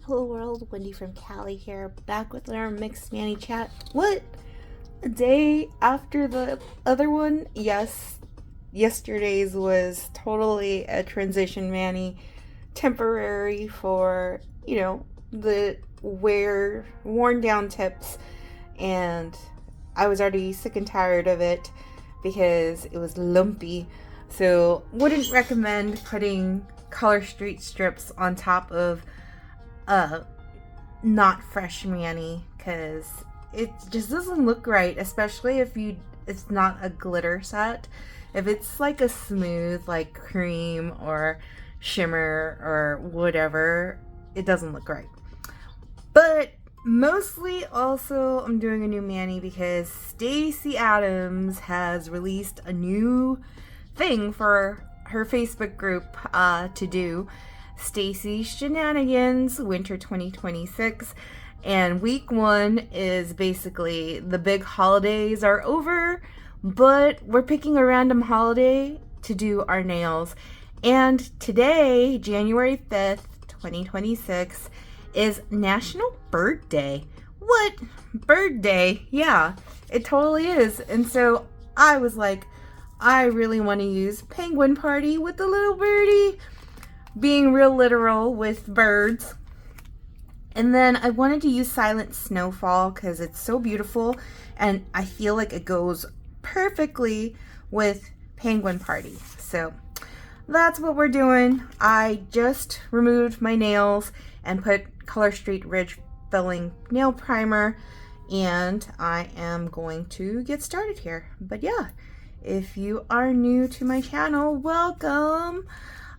Hello world, Wendy from Cali here, back with our mixed Manny chat. What? A day after the other one? Yes, yesterday's was totally a transition Manny, temporary for, the wear worn down tips, and I was already sick and tired of it because it was lumpy. So wouldn't recommend putting color street strips on top of uh not fresh Manny, because it just doesn't look right, especially if it's not a glitter set. If it's like a smooth like cream or shimmer or whatever, it doesn't look right. But mostly also I'm doing a new Manny because Stacy Adams has released a new thing for her Facebook group to do. Stacy Shenanigans Winter 2026, and week 1 is basically the big holidays are over, but we're picking a random holiday to do our nails. And today, January 5th, 2026, is National Bird Day. What? Bird Day? Yeah, it totally is. And so I was like, I really want to use Penguin Party with the little birdie, being real literal with birds. And then I wanted to use Silent Snowfall because it's so beautiful and I feel like it goes perfectly with Penguin Party. So that's what we're doing. I just removed my nails and put Color Street Ridge Filling Nail Primer, and I am going to get started here. But yeah, if you are new to my channel, welcome.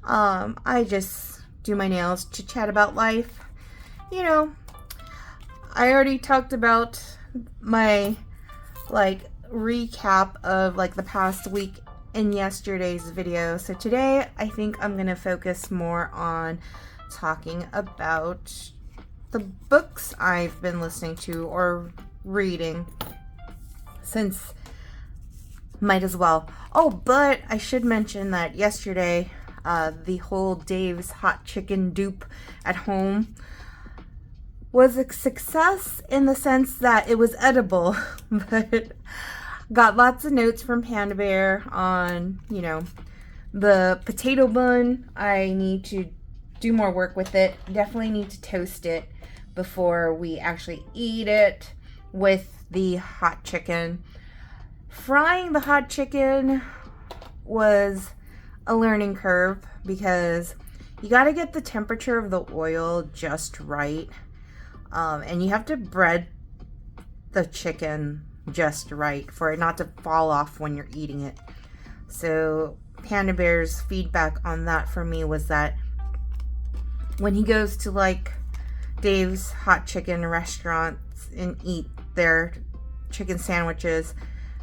I just do my nails to chat about life. You know, I already talked about my recap of the past week in yesterday's video. So today I think I'm gonna focus more on talking about the books I've been listening to or reading, since might as well. Oh, but I should mention that yesterday the whole Dave's hot chicken dupe at home was a success in the sense that it was edible, but got lots of notes from Panda Bear on, the potato bun. I need to do more work with it. Definitely need to toast it before we actually eat it with the hot chicken. Frying the hot chicken was a learning curve because you got to get the temperature of the oil just right, and you have to bread the chicken just right for it not to fall off when you're eating it. So Panda Bear's feedback on that for me was that when he goes to Dave's hot chicken restaurants and eat their chicken sandwiches,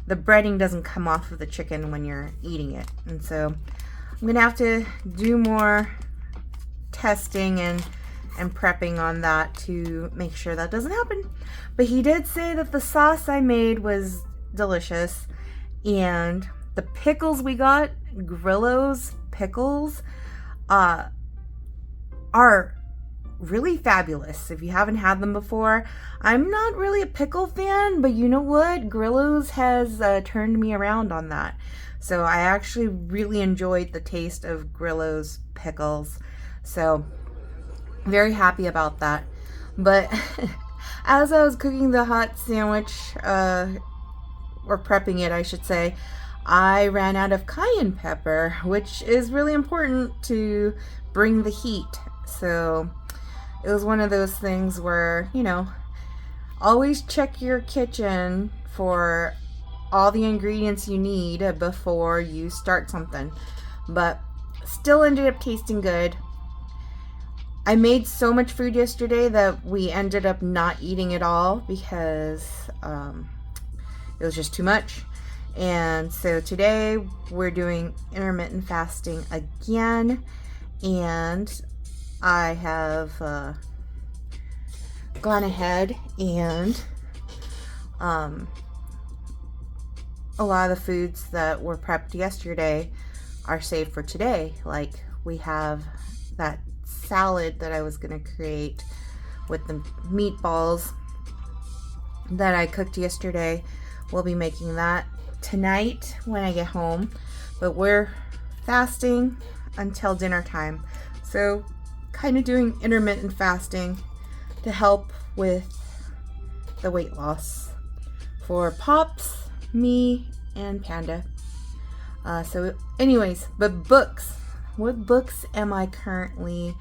the breading doesn't come off of the chicken when you're eating it. And so I'm gonna have to do more testing and prepping on that to make sure that doesn't happen. But he did say that the sauce I made was delicious, and the pickles we got, Grillo's pickles, are really fabulous. If you haven't had them before, I'm not really a pickle fan, but you know what? Grillo's has turned me around on that. So I actually really enjoyed the taste of Grillo's pickles. So very happy about that. But as I was cooking the hot sandwich, or prepping it, I should say, I ran out of cayenne pepper, which is really important to bring the heat. So it was one of those things where, always check your kitchen for all the ingredients you need before you start something. But still ended up tasting good. I made so much food yesterday that we ended up not eating it all because it was just too much. And so today we're doing intermittent fasting again, and I have gone ahead and a lot of the foods that were prepped yesterday are saved for today. Like we have that salad that I was going to create with the meatballs that I cooked yesterday. We'll be making that tonight when I get home. But we're fasting until dinner time. So kind of doing intermittent fasting to help with the weight loss for Pops, me, and Panda. So anyways, but books. What books am I currently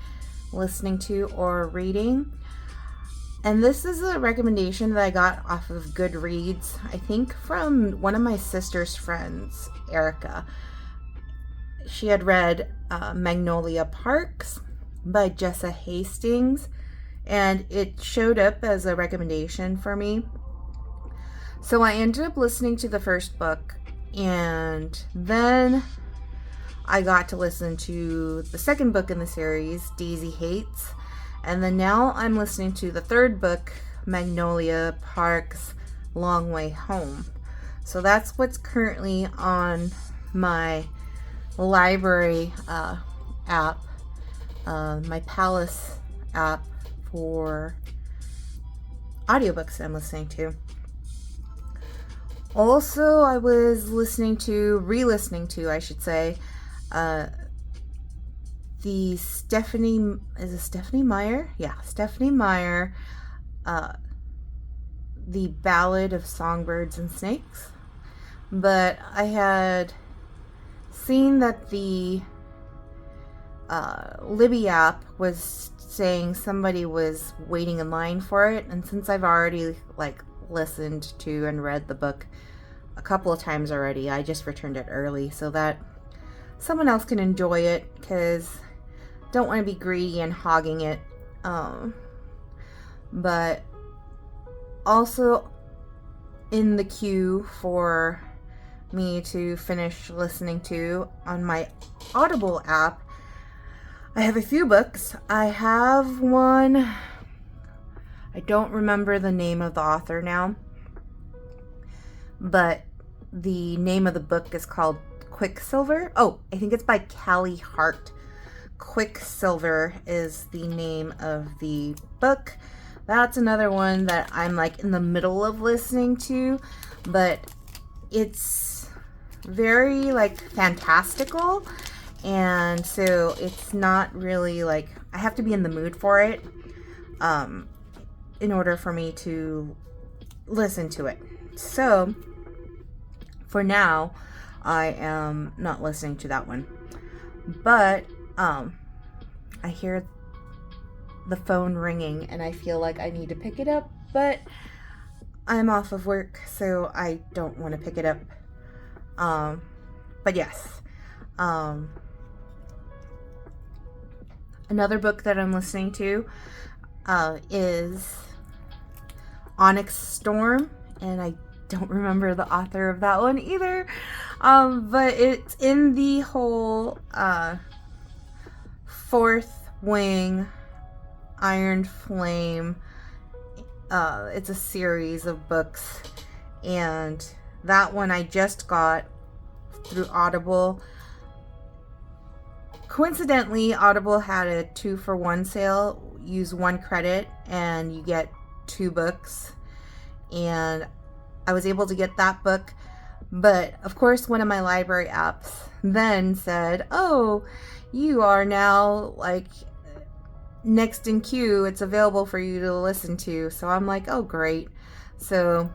listening to or reading? And this is a recommendation that I got off of Goodreads, I think from one of my sister's friends, Erica. She had read Magnolia Parks by Jessa Hastings, and it showed up as a recommendation for me. So I ended up listening to the first book, and then I got to listen to the second book in the series, Daisy Hates. And then now I'm listening to the third book, Magnolia Parks, Long Way Home. So that's what's currently on my library app, my Palace app for audiobooks that I'm listening to. Also, I was re-listening to, I should say, the Stephanie Meyer? Yeah, Stephanie Meyer, The Ballad of Songbirds and Snakes. But I had seen that the Libby app was saying somebody was waiting in line for it, and since I've already listened to and read the book a couple of times already, I just returned it early so that someone else can enjoy it, because don't want to be greedy and hogging it. But also in the queue for me to finish listening to on my Audible app, I have a few books. I have one, I don't remember the name of the author now, but the name of the book is called Quicksilver. Oh, I think it's by Callie Hart. Quicksilver is the name of the book. That's another one that I'm in the middle of listening to, but it's very fantastical, and so it's not really I have to be in the mood for it in order for me to listen to it. So for now, I am not listening to that one. But I hear the phone ringing and I feel like I need to pick it up, but I'm off of work, so I don't want to pick it up. But yes. Another book that I'm listening to is Onyx Storm, and I don't remember the author of that one either. But it's in the whole Fourth Wing, Iron Flame. It's a series of books, and that one I just got through Audible. Coincidentally, Audible had a 2-for-1 sale. Use 1 credit and you get 2 books, and I was able to get that book. But of course, one of my library apps then said, oh, you are now next in queue. It's available for you to listen to. So I'm like, oh, great. So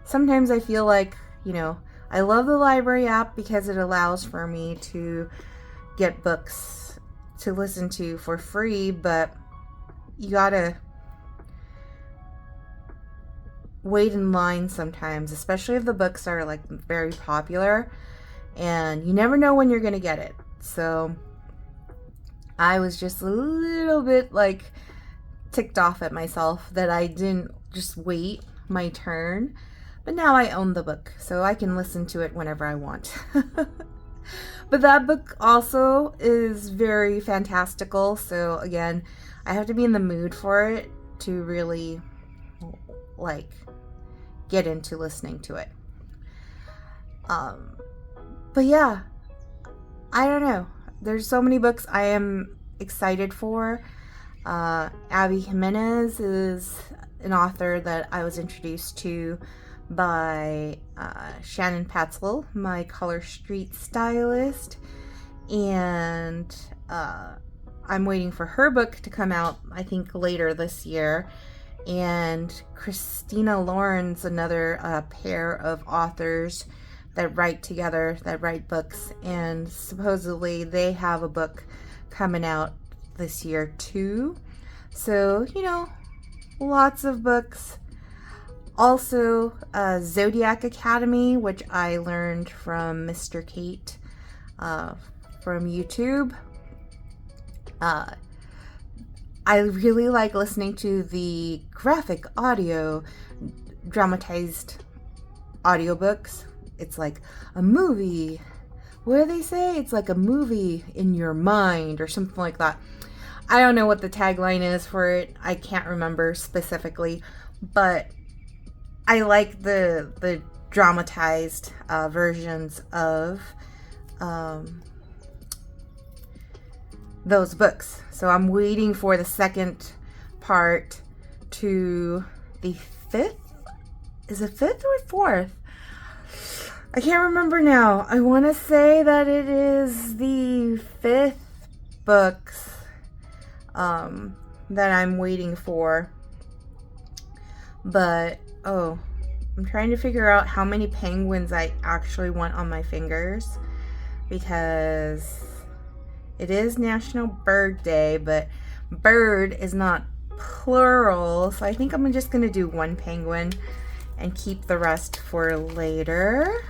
sometimes I feel I love the library app because it allows for me to get books to listen to for free, but you gotta wait in line sometimes, especially if the books are very popular, and you never know when you're gonna get it. So I was just a little bit ticked off at myself that I didn't just wait my turn, but now I own the book, so I can listen to it whenever I want. But that book also is very fantastical, so again, I have to be in the mood for it to really get into listening to it. But yeah, I don't know. There's so many books I am excited for. Abby Jimenez is an author that I was introduced to by Shannon Paetzel, my Color Street stylist, and I'm waiting for her book to come out, I think later this year. And Christina Lauren's another pair of authors that write together, that write books, and supposedly they have a book coming out this year too. So, lots of books. Also, Zodiac Academy, which I learned from Mr. Kate from YouTube. I really like listening to the graphic audio dramatized audiobooks. It's like a movie. What do they say? It's like a movie in your mind or something like that. I don't know what the tagline is for it. I can't remember specifically, but I like the dramatized versions of those books. So I'm waiting for the second part to the fifth. Is it fifth or fourth? I can't remember now. I want to say that it is the fifth books that I'm waiting for. But, I'm trying to figure out how many penguins I actually want on my fingers, because it is National Bird Day, but bird is not plural, so I think I'm just going to do one penguin and keep the rest for later.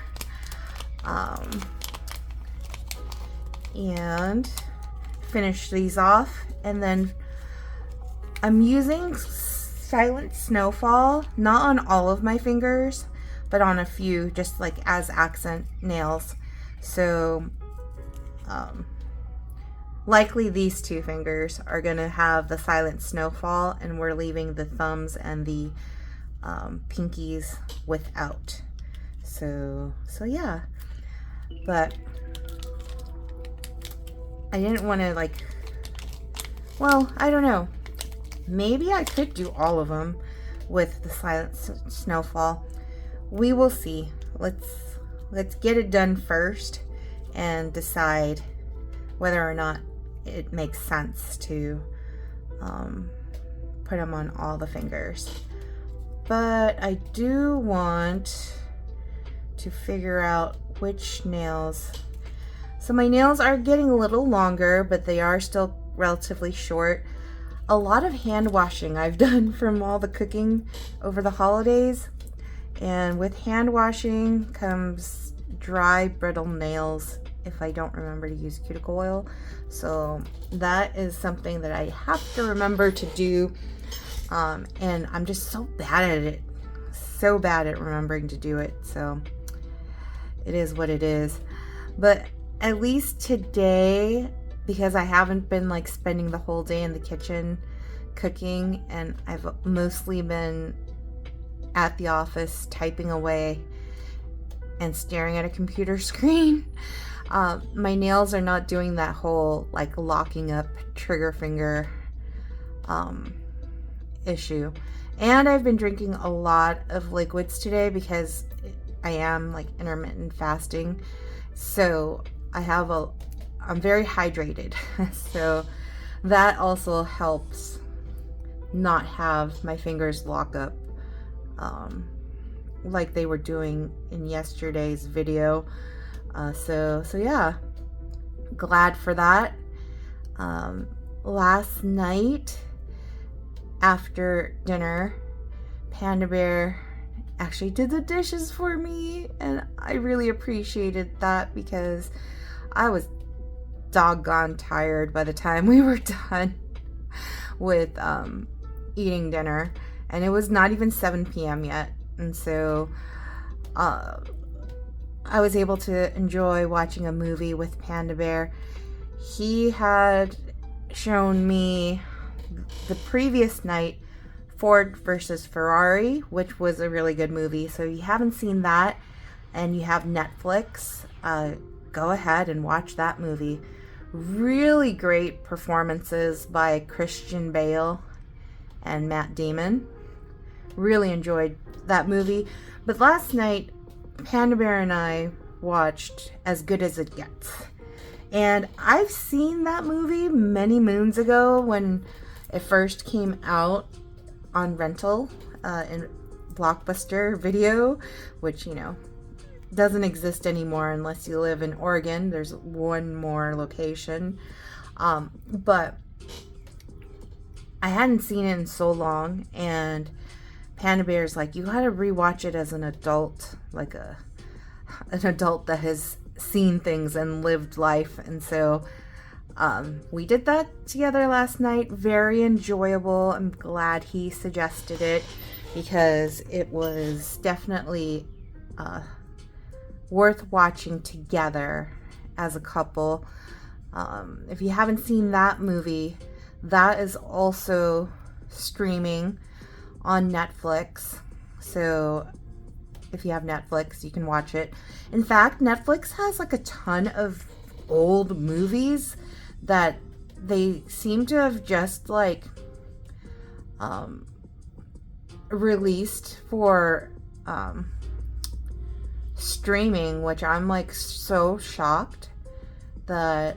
And finish these off, and then I'm using Silent Snowfall, not on all of my fingers, but on a few, just like as accent nails. So likely these two fingers are gonna have the Silent Snowfall, and we're leaving the thumbs and the pinkies without. So yeah, but I didn't want to I don't know. Maybe I could do all of them with the Silent Snowfall. We will see. Let's get it done first and decide whether or not it makes sense to put them on all the fingers. But I do want to figure out which nails. So my nails are getting a little longer, but they are still relatively short. A lot of hand washing I've done from all the cooking over the holidays. And with hand washing comes dry, brittle nails if I don't remember to use cuticle oil. So that is something that I have to remember to do. And I'm just so bad at it. So bad at remembering to do it. So it is what it is. But at least today, because I haven't been spending the whole day in the kitchen cooking, and I've mostly been at the office typing away and staring at a computer screen, my nails are not doing that whole locking up trigger finger issue. And I've been drinking a lot of liquids today because I am intermittent fasting, so I'm very hydrated. So that also helps not have my fingers lock up like they were doing in yesterday's video. So yeah, glad for that. Last night after dinner, Panda Bear actually did the dishes for me, and I really appreciated that because I was doggone tired by the time we were done with eating dinner, and it was not even 7 p.m. yet. And so I was able to enjoy watching a movie with Panda Bear. He had shown me the previous night Ford versus Ferrari, which was a really good movie. So if you haven't seen that and you have Netflix, go ahead and watch that movie. Really great performances by Christian Bale and Matt Damon. Really enjoyed that movie. But last night, Panda Bear and I watched As Good as It Gets. And I've seen that movie many moons ago when it first came out on rental in Blockbuster Video, which, you know, doesn't exist anymore unless you live in Oregon. There's one more location. But I hadn't seen it in so long, and Panda Bear's like, you gotta rewatch it as an adult, like an adult that has seen things and lived life. And so we did that together last night. Very enjoyable. I'm glad he suggested it because it was definitely worth watching together as a couple. If you haven't seen that movie, that is also streaming on Netflix. So if you have Netflix, you can watch it. In fact, Netflix has like a ton of old movies that they seem to have just like released for streaming, which I'm like so shocked that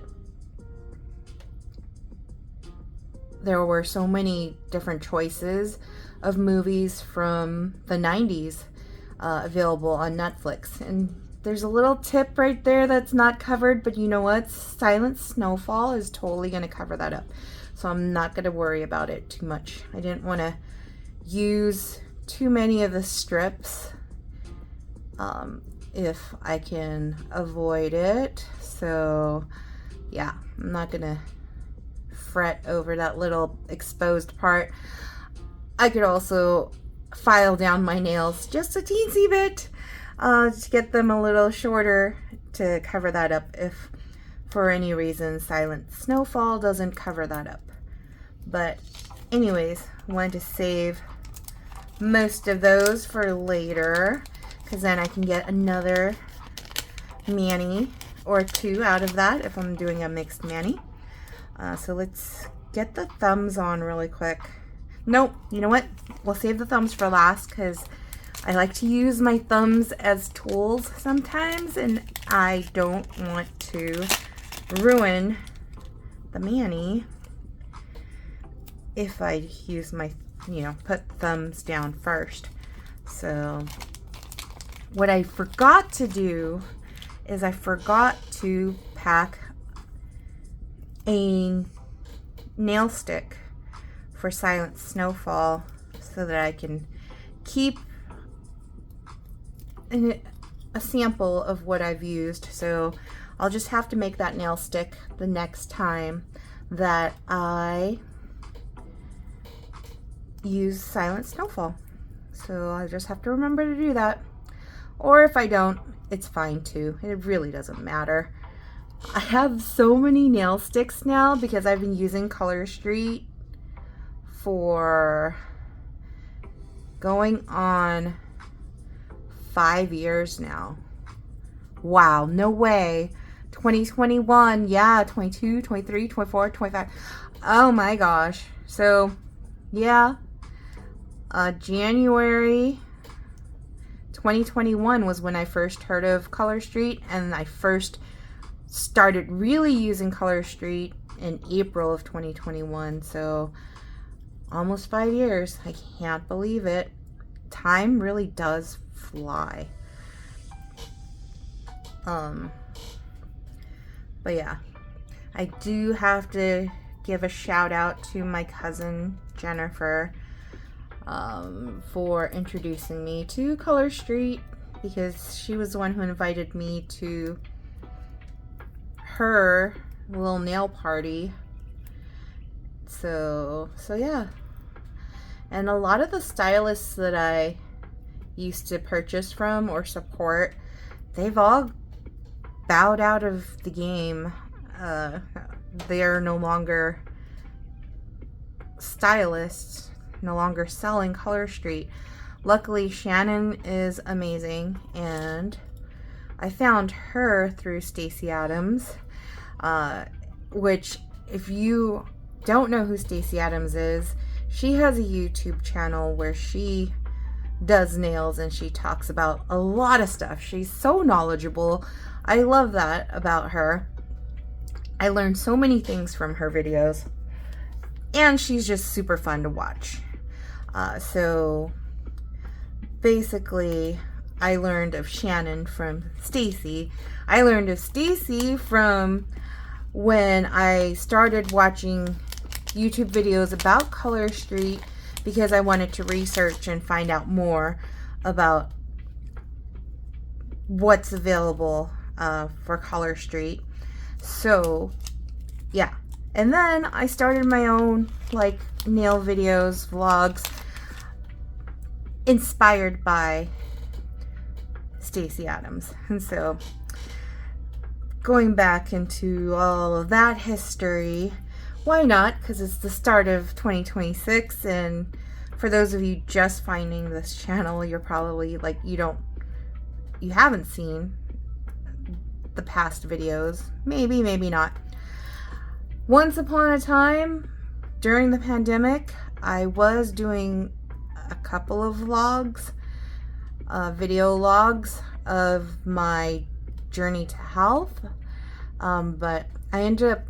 there were so many different choices of movies from the 90s available on Netflix. And there's a little tip right there that's not covered, but you know what? Silent Snowfall is totally going to cover that up. So I'm not going to worry about it too much. I didn't want to use too many of the strips if I can avoid it. So yeah, I'm not going to fret over that little exposed part. I could also file down my nails just a teensy bit to get them a little shorter to cover that up if for any reason Silent Snowfall doesn't cover that up. But anyways, I wanted to save most of those for later because then I can get another mani or two out of that if I'm doing a mixed mani. So let's get the thumbs on really quick. Nope, you know what? We'll save the thumbs for last because I like to use my thumbs as tools sometimes, and I don't want to ruin the mani if I use my, put thumbs down first. So what I forgot to do is I forgot to pack a nail stick for Silent Snowfall so that I can keep a sample of what I've used. So I'll just have to make that nail stick the next time that I use Silent Snowfall. So I just have to remember to do that. Or if I don't, it's fine too. It really doesn't matter. I have so many nail sticks now because I've been using Color Street for going on 5 years now. Wow, no way. 2021, yeah, 22, 23, 24, 25. Oh my gosh. So, yeah, January 2021 was when I first heard of Color Street, and I first started really using Color Street in April of 2021. So almost 5 years. I can't believe it. Time really does fly. But yeah, I do have to give a shout out to my cousin Jennifer for introducing me to Color Street, because she was the one who invited me to her little nail party. So yeah. And a lot of the stylists that I used to purchase from or support, they've all bowed out of the game. They are no longer stylists, no longer selling Color Street. Luckily, Shannon is amazing, and I found her through Stacy Adams. which if you don't know who Stacy Adams is, she has a YouTube channel where she does nails and she talks about a lot of stuff. She's so knowledgeable. I love that about her. I learned so many things from her videos, and she's just super fun to watch. So basically, I learned of Shannon from Stacy. I learned of Stacy from when I started watching YouTube videos about Color Street because I wanted to research and find out more about what's available for Color Street. So yeah, and then I started my own like nail videos, vlogs, inspired by Stacy Adams. And so going back into all of that history, why not? Because it's the start of 2026, and for those of you just finding this channel, you're probably like, you haven't seen the past videos. Maybe, maybe not. Once upon a time, during the pandemic, I was doing a couple of vlogs, video logs of my journey to health, but I ended up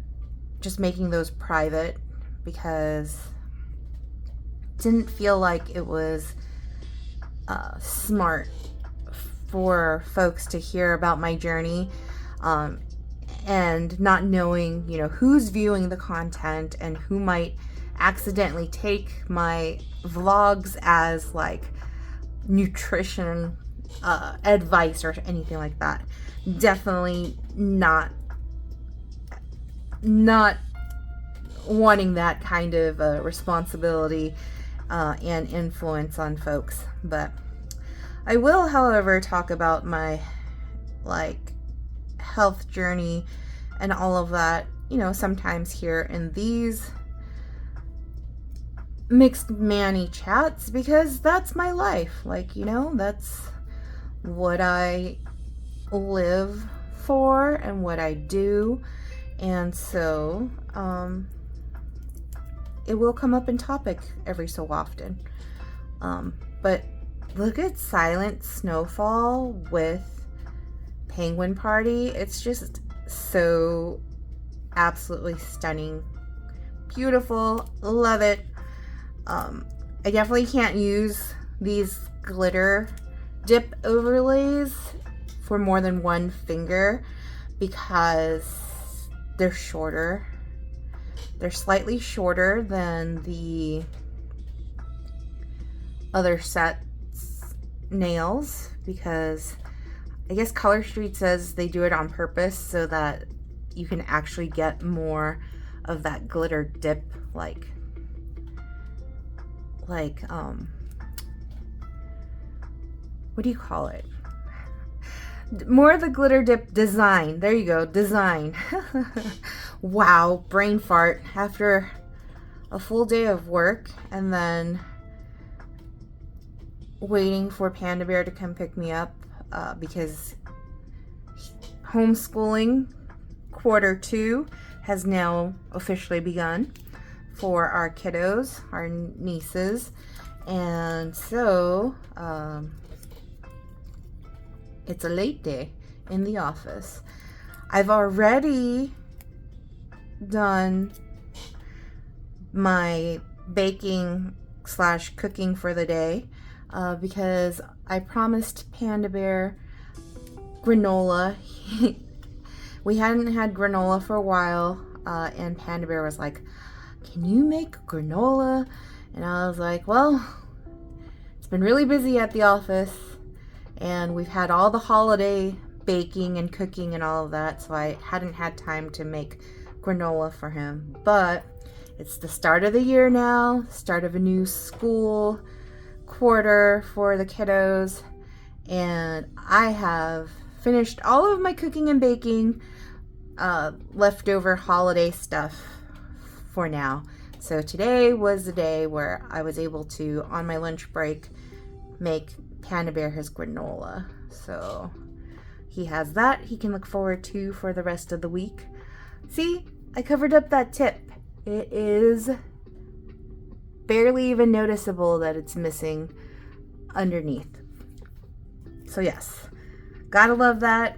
just making those private because it didn't feel like it was smart for folks to hear about my journey, and not knowing, who's viewing the content and who might accidentally take my vlogs as like nutrition advice or anything like that. Definitely not wanting that kind of responsibility and influence on folks. But I will, however, talk about my health journey and all of that, sometimes here in these Mixed Manny chats, because that's my life. That's what I live for and what I do. And so it will come up in topic every so often. But look at Silent Snowfall with Penguin Party. It's just so absolutely stunning. Beautiful. Love it. I definitely can't use these glitter dip overlays for more than one finger because they're shorter. They're slightly shorter than the other set's nails because I guess Color Street says they do it on purpose so that you can actually get more of that glitter dip, what do you call it? More of the glitter dip design. There you go, design. Wow, brain fart after a full day of work and then waiting for Panda Bear to come pick me up because homeschooling quarter 2 has now officially begun for our kiddos, our nieces. And so it's a late day in the office. I've already done my baking / cooking for the day because I promised Panda Bear granola. We hadn't had granola for a while, and Panda Bear was like, "Can you make granola?" And I was like, well, it's been really busy at the office and we've had all the holiday baking and cooking and all of that, so I hadn't had time to make granola for him. But it's the start of the year now, start of a new school quarter for the kiddos, and I have finished all of my cooking and baking, leftover holiday stuff for now. So today was the day where I was able to, on my lunch break, make Panda Bear his granola. So he has that he can look forward to for the rest of the week. See, I covered up that tip. It is barely even noticeable that it's missing underneath. So yes, gotta love that.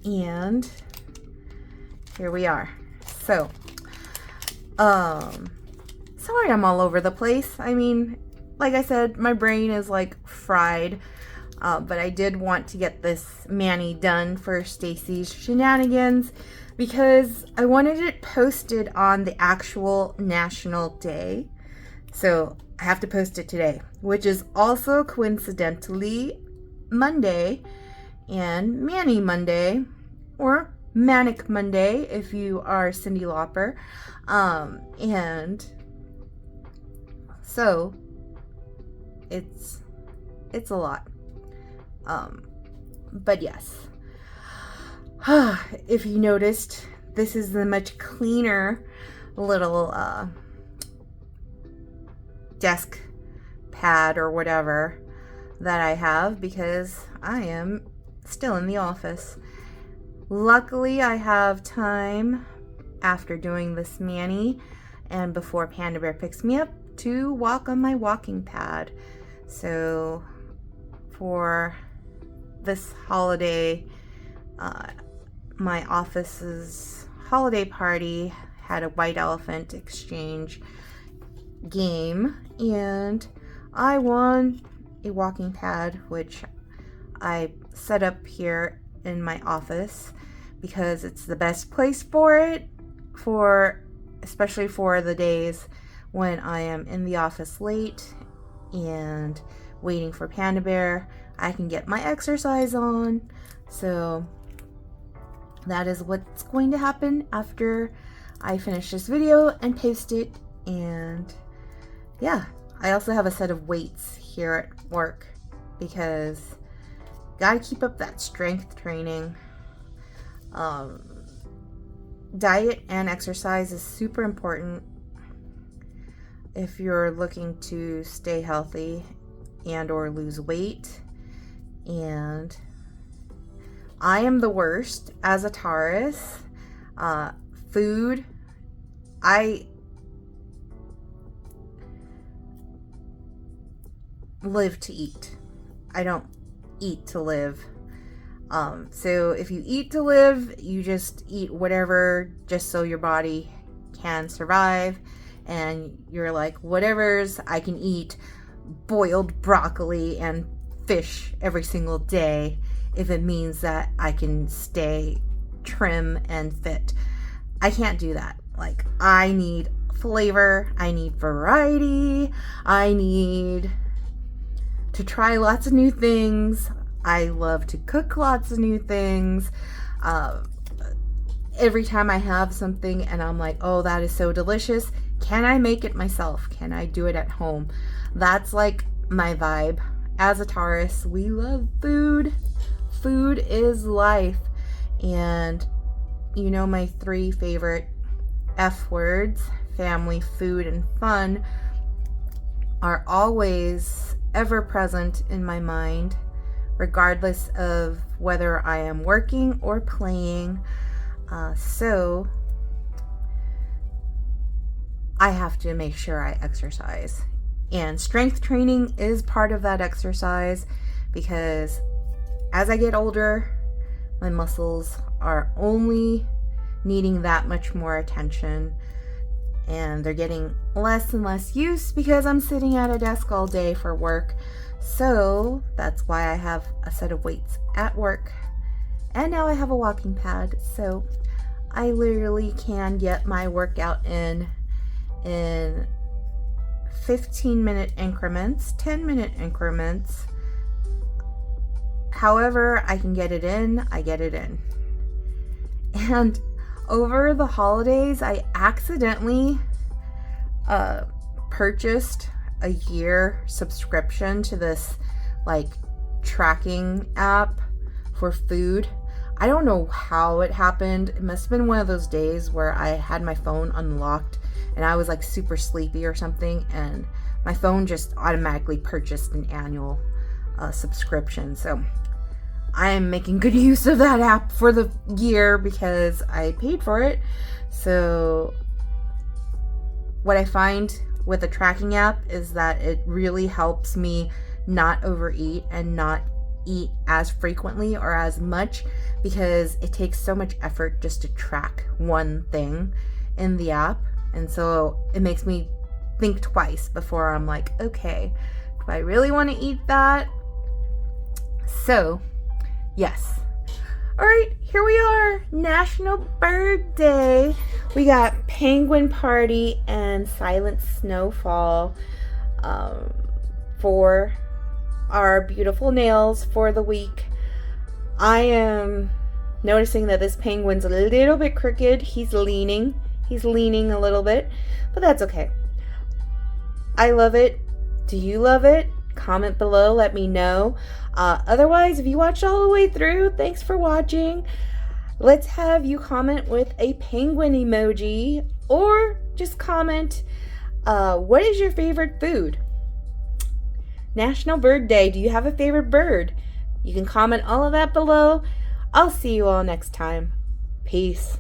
And here we are. So, sorry I'm all over the place. I mean, like I said, my brain is like fried. But I did want to get this mani done for Stacy's Shenanigans because I wanted it posted on the actual national day. So I have to post it today, which is also coincidentally Monday and Mani Monday, or Manic Monday if you are Cyndi Lauper. And so it's a lot. But yes, if you noticed, this is the much cleaner little desk pad or whatever that I have because I am still in the office. Luckily, I have time after doing this mani and before Panda Bear picks me up to walk on my walking pad. So for this holiday, my office's holiday party had a white elephant exchange game, and I won a walking pad, which I set up here in my office because it's the best place for it, especially for the days when I am in the office late and waiting for Panda Bear. I can get my exercise on. So that is what's going to happen after I finish this video and post it. And yeah, I also have a set of weights here at work because gotta keep up that strength training. Diet and exercise is super important if you're looking to stay healthy and or lose weight. And I am the worst as a Taurus. Food, I live to eat. I don't eat to live. So if you eat to live, you just eat whatever just so your body can survive. And you're like, whatever's, I can eat boiled broccoli and fish every single day if it means that I can stay trim and fit. I can't do that. Like, I need flavor, I need variety, I need to try lots of new things. I love to cook lots of new things. Every time I have something and I'm like, oh, that is so delicious, can I make it myself? Can I do it at home? That's like my vibe. As a Taurus, we love food. Food is life. And you know my 3 favorite F words, family, food, and fun, are always ever present in my mind, regardless of whether I am working or playing. So I have to make sure I exercise. And strength training is part of that exercise because as I get older, my muscles are only needing that much more attention, and they're getting less and less use because I'm sitting at a desk all day for work. So that's why I have a set of weights at work, and now I have a walking pad, so I literally can get my workout in 15-minute increments, 10-minute increments. However I can get it in, I get it in. And over the holidays, I accidentally purchased a year subscription to this like tracking app for food. I don't know how it happened. It must have been one of those days where I had my phone unlocked and I was like super sleepy or something, and my phone just automatically purchased an annual subscription. So I am making good use of that app for the year because I paid for it. So what I find with a tracking app is that it really helps me not overeat and not eat as frequently or as much, because it takes so much effort just to track one thing in the app. And so it makes me think twice before I'm like, okay, do I really want to eat that? So, yes. All right, here we are, National Bird Day. We got Penguin Party and Silent Snowfall for our beautiful nails for the week. I am noticing that this penguin's a little bit crooked. He's leaning a little bit, but that's okay. I love it. Do you love it? Comment below, let me know. Otherwise, if you watched all the way through, thanks for watching. Let's have you comment with a penguin emoji, or just comment, what is your favorite food? National Bird Day. Do you have a favorite bird? You can comment all of that below. I'll see you all next time. Peace.